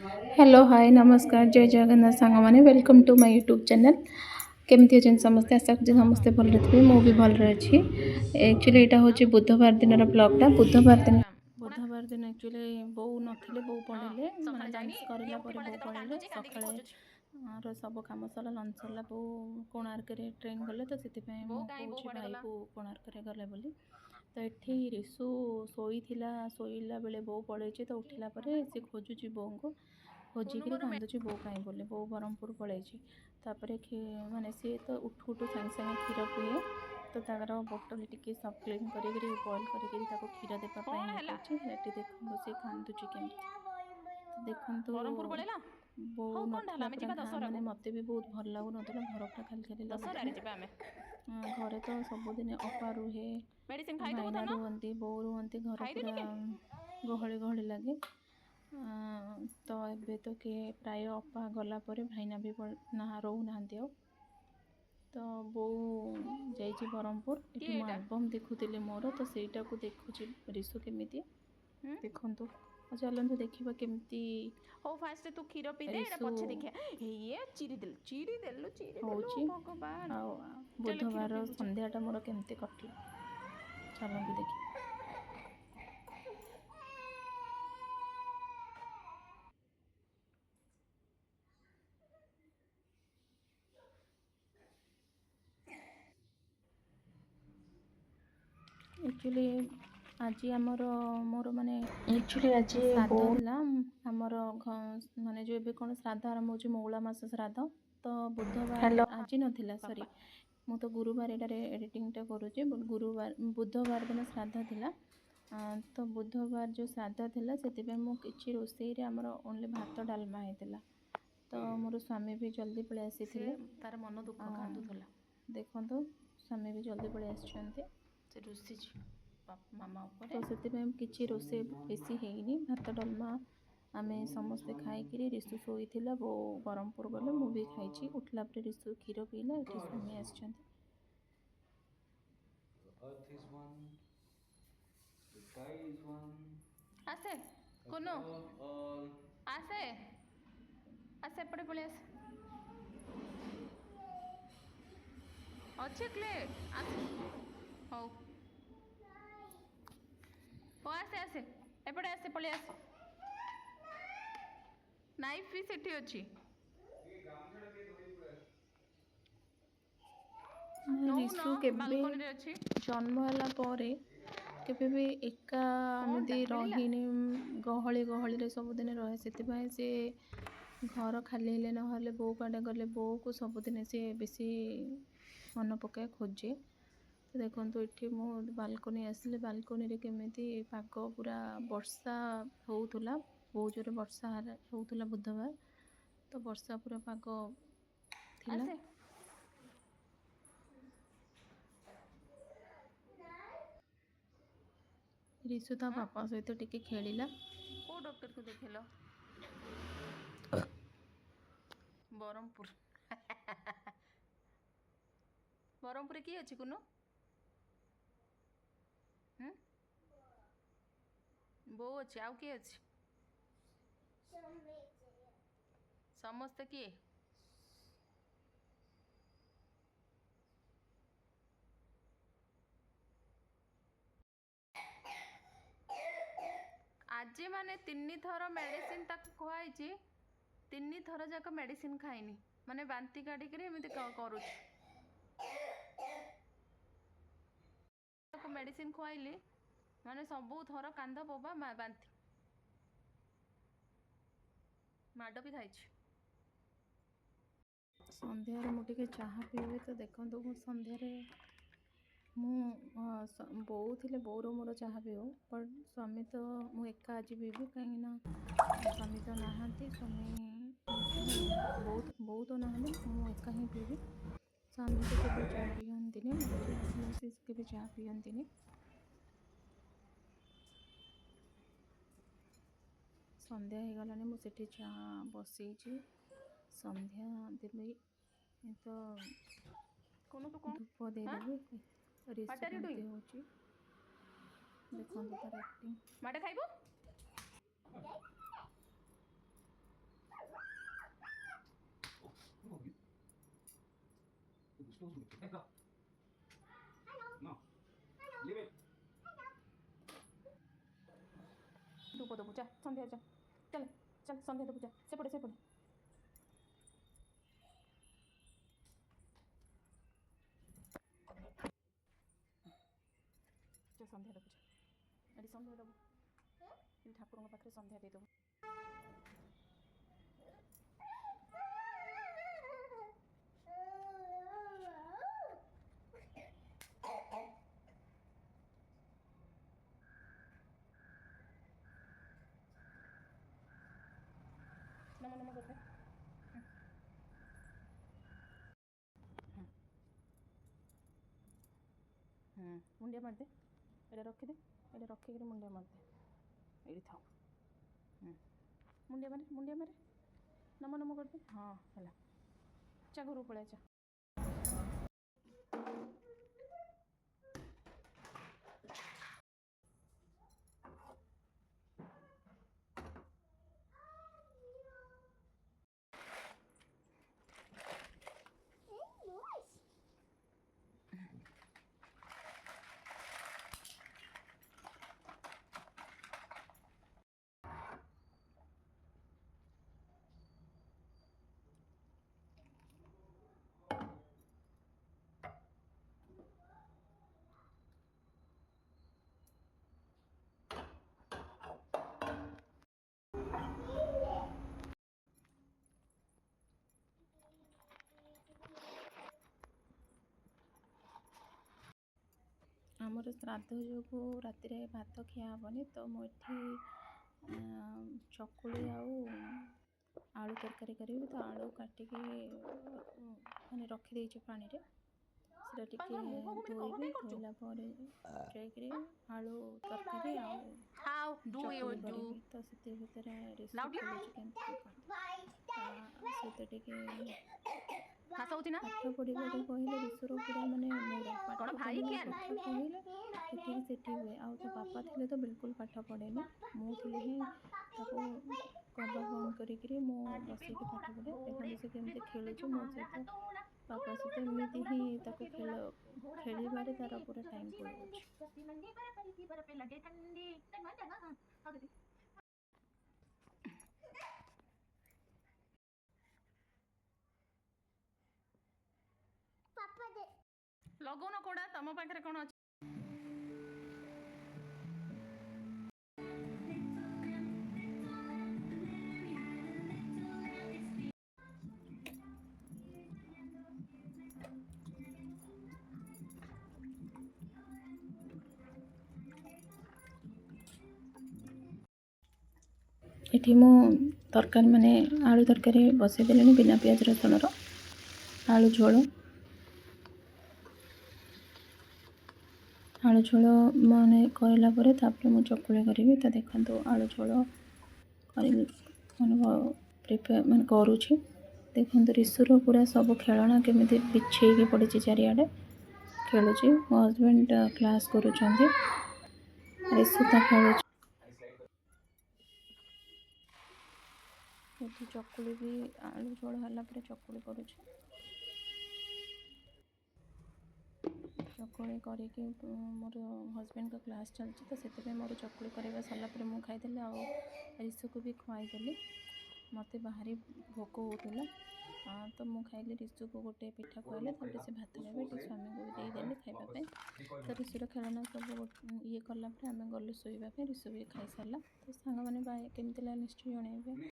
Hello hi नमस्कार जय जगन्नाथ सांग मैंने welcome to my YouTube channel केमती अच्छे समस्ते आशा कर समस्ते भल थे मुझे भी भल अच्छी एक्चुअली यहाँ हूँ बुधवार दिन ब्लॉगटा बुधवार दिन एक्चुअली बो नथिले बो पढ़े मैंने लंच करला बो पढ़े सका सब कम सरला लंच सरला बो कोणार्क ट्रेन गले तो से भाई को कोणार्क गले बोली तो ये रिसु शोला बेले बो पड़े तो उठिला सी खोजुची बो को खोजिक कांदुची बो कहीं बोले बो ब्रह्मपुर पलैची माने सी तो उठू उठू सागे सागे क्षीर पिए तो तार बोतल टी सब क्लीन कर बॉयल कर क्षीर देवाई देखो सी कांदुची केमती देखो बो माने मत भी बहुत भल लगुन घर पूरा खाली खाली लगुला घरे तो सबुदिन अपा रुहे भाईना रुहती बो रुहती घर पूरा गहली गहली लगे तो एबे तो किए प्राय अपा गला भाईना भी ना रोना तो बो जाइए ब्रह्मपुर ये एल्बम देखुली मोर तो सहीटा को देखुची रिसु केमी देखु चलते देखा केमती हो फास्ट तू क्षीर पी दे एटा पछे देखिया ये चिरी देलु भगवान बुधवार संध्याटा मोर केमती कटला चलते देखिए एक्चुअली आज आमर मोर माने एक्चुअली आज श्राद्ध थिला आमर माने जो कौन श्राद्ध आरंभ हो मौला मास श्राद्ध तो बुधवार आज नथिला सॉरी मु तो गुरुवार एटारे एडिटिंगटा करुचे गुरुवार बुधवार दिन श्राद्ध थिला तो बुधवार जो श्राद्ध थिला से मु किछि रोसई रे हमर ओनली भात डालमा हेतिला तो मोर स्वामी भी जल्दी पळे आसी तार मन दुख कांदुथला देखंतु स्वामी भी जल्दी पळे आछंती से रुसी मामा तो से किसी रोसे बेसी है भात डालमा आमे समस्ते खाई रिसु शोई वो ब्रह्मपुर गले मु भी खाई उठला रिसु क्षीर पीला ये स्वामी आस आसे कुनो आसे आसे एपटे पळे आसे अच्छे क्ले आसे हो हो आसे आसे एपटे आसे पळे आसे नाइफ भी सेठी अछि रिसु के जन्म केबे भी एका एमती रहीनी गहली गहली रे सबुदिन रहे से घर खाली हेले ना बो काटे गले बो को सबुदिन सी बेसी मन पकाए खोजे तो देखो ये मु बालकनी आसिले बालकनी रे केमिति पाग पूरा वर्षा होउथुला बहुत जोर वर्षा होउथुला बुधवार तो वर्षा पूरा पाग थिला रिसु ता पापा सहित टिके खेलिला को डॉक्टर को देखेलो ब्रह्मपुर ब्रह्मपुर की अछि कुनो बो अछि आउ की अछि समस्त किए आज माने 3 थर मेडिसिन तक खुआई 3 थर जाक मेडिसिन खाइनी माने बांती काढ़ी एमती करूँ मेडिसिन खुआइली माने सबू थर कांध बोबा बांती माड भी खाई संध्यारे मुझे चाह पीबी तो देखो मु संध्यारे मु बो थे बोर मोर चाह पीओ बट स्वामी तो मु एका आज पीबी कहीं स्वामी तो नहांती स्वामी बो तो ना मु एका ही पीबी स्वामी तो केवे चाह पियंती केवे चाह पियंती संध्या हो गलानी मुझे चा बसई संध्या देवी तो धूप देदेवी रिसु देखो तार एक्टिंग माटे खाइबो ଧୂପ ଦେବୁ ଯା ସନ୍ଧ୍ୟା ଯା ଚାଲ ଚାଲ ସନ୍ଧ୍ୟା ଦେବୁ ଯା ସେପଟେ ସେପଟେ ଯା ସନ୍ଧ୍ୟା ଦେବୁ ଯା ଏଠି ସନ୍ଧ୍ୟା ଦେବୁ ଏଠି ଠାକୁରଙ୍କ ପାଖରେ ସନ୍ଧ୍ୟା ଦେଇଦେବୁ। ନମ ନମ କରିଦେ ମୁଣ୍ଡିଆ ମାରିଦେ ଏଇଟା ରଖିଦେ ଏଇଟା ରଖିକିରି ମୁଣ୍ଡିଆ ମାରିଦେ ଏଇଠି ଥାଉ ମୁଣ୍ଡିଆ ମାରେ ନମ ନମ କରିଦେ ହଁ ହେଲା ଚା ଘରକୁ ପଳେଇ ଚା। ଆମର ଶ୍ରାଦ୍ଧ ଯୋଗୁଁ ରାତିରେ ଭାତ ଖିଆ ହେବନି ତ ମୁଁ ଏଠି ଚକୁଳି ଆଉ ଆଳୁ ତରକାରୀ କରିବି ତ ଆଳୁ କାଟିକି ମାନେ ରଖିଦେଇଛି ପାଣିରେ ସେଟା ଟିକେ ଧୋଇବି ଧୋଇଲା ପରେ ଯାଇକରି ଆଳୁ ତରକାରୀ ଆଉ ଚକୁଳି କରିବି ତ ସେଥି ଭିତରେ ରେସିପି ଖୋଲୁଛି କେମିତି ତା ସହିତ ଟିକେ ପାଠ ପଢ଼ିବାକୁ କହିଲେ ବିଶ୍ୱର ପୁରା ମାନେ ମୋର ପାଠ ପଢ଼ିବା କଥା କହିଲେ ଏଠିକି ସେଠି ହୁଏ ଆଉ ତା ବାପା ଥିଲେ ତ ବିଲକୁଲ ପାଠ ପଢ଼େନି ମୁଁ ଥିଲେ ହିଁ ତାକୁ କବା ବନ୍ଦ କରିକିରି ମୁଁ ବସିକି ପାଠ ପଢ଼େ ଦେଖନ୍ତୁ ସେ କେମିତି ଖେଳୁଛି ମୋ ସହିତ ବାପା ସହିତ ଏମିତି ହିଁ ତାକୁ ଖେଳିବାରେ ତାର ପୁରା ଟାଇମ୍ ପଳାଉଛି। ଲଗଉନ କୋଉଟା ତମ ପାଖରେ କ'ଣ ଅଛି? ଏଠି ମୁଁ ତରକାରୀ ମାନେ ଆଳୁ ତରକାରୀ ବସାଇ ଦେଲିଣି ବିନା ପିଆଜ ରସୁଣର ଆଳୁ ଝୋଳ ମାନେ କରିଲା ପରେ ତାପରେ ମୁଁ ଚକୁଳି କରିବି ତ ଦେଖନ୍ତୁ ଆଳୁ ଝୋଳ କରିବି ମାନେ କରୁଛି ଦେଖନ୍ତୁ ରିସୁର ପୁରା ସବୁ ଖେଳଣା କେମିତି ବିଛେଇକି ପଡ଼ିଛି ଚାରିଆଡ଼େ ଖେଳୁଛି ମୋ ହଜବେଣ୍ଡ କ୍ଲାସ୍ କରୁଛନ୍ତି ରିସୁ ତା ଖେଳୁଛି। ଏଠି ଚକୁଳି ବି ଆଳୁ ଝୋଳ ହେଲା ପରେ ଚକୁଳି କରୁଛି ଚକୁଳି କରିକି ମୋର ହଜବେଣ୍ଡଙ୍କ କ୍ଲାସ୍ ଚାଲିଛି ତ ସେଥିପାଇଁ ମୋର ଚକୁଳି କରିବା ସରିଲା ପରେ ମୁଁ ଖାଇଦେଲି ଆଉ ରିସୁକୁ ବି ଖୁଆଇଦେଲି ମୋତେ ଭାରି ଭୋକ ହେଉଥିଲା ତ ମୁଁ ଖାଇଲି ରିସୁକୁ ଗୋଟେ ପିଠା ଖୁଆଇଲେ ତାପରେ ସେ ଭାତ ଖାଇବେ ଏଠି ସ୍ୱାମୀଙ୍କୁ ବି ଦେଇଦେଲି ଖାଇବା ପାଇଁ ତ ରିସୁର ଖେଳନା ସବୁ ଇଏ କଲା ପରେ ଆମେ ଗଲୁ ଶୋଇବା ପାଇଁ ରିସୁ ବି ଖାଇସାରିଲା ତ ସାଙ୍ଗମାନେ କେମିତି ଲାଗେ ନିଶ୍ଚୟ ଜଣାଇବେ।